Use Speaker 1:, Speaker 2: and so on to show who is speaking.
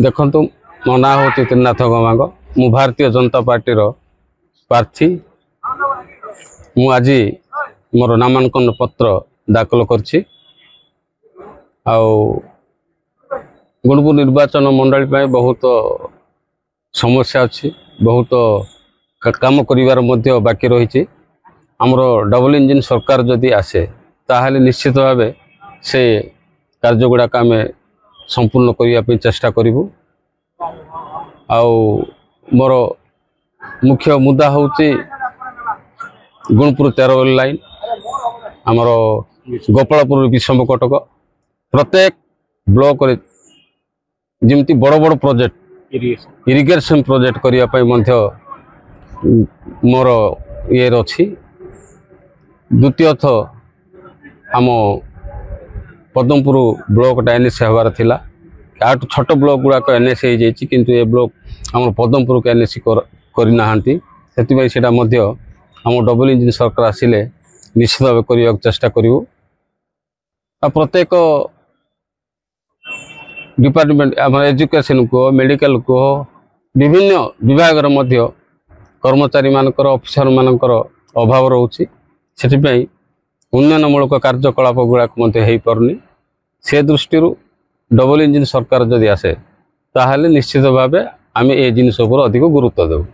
Speaker 1: देखु मो ना हूँ त्रिनाथ गमांग मु भारतीय जनता पार्टी प्रार्थी मु आज मोर नामांकन पत्र दाखल करछि। गुणपुर निर्वाचन मंडली में बहुत समस्या अच्छी, बहुत काम करिवार मध्य बाकी रही। आमर डबल इंजिन सरकार जदि आसे ताहले निश्चित भाव से कार्य गुड़ाक आम संपूर्ण करने चेष्टा करूँ। मोर मुख्य मुद्दा हूँ गुणपुर 13 लाइन आमर गोपालपुर विषम कटक प्रत्येक ब्लॉक जमती बड़ बड़ प्रोजेक्ट इरिगेशन प्रोजेक्ट करने मोर ये अच्छी। द्वितीयथ आम पद्मपुर ब्लॉक एनएसी हबार थिला आठ छोट ब्लॉक गुड़ाक एनएसी हो जाइए किंतु ये ब्लॉक आम पद्मपुर को एनएसी करना से आम डबल इंजिन सरकार आसिले निश्चित भाव करने चेष्टा करूँ। प्रत्येक डिपार्टमेंट आम एजुकेशन को मेडिकल को विभिन्न विभाग कर्मचारी मानकर ऑफिसर मानकर अभाव रोचे से उन्नयनमूलक कार्यकलाप गुड़ाक हो पारनी। से दृष्टि डबल इंजिन सरकार जदि आसे ताहले निश्चित भाव आम ए जिनिस अधिक गुरुत्व देव।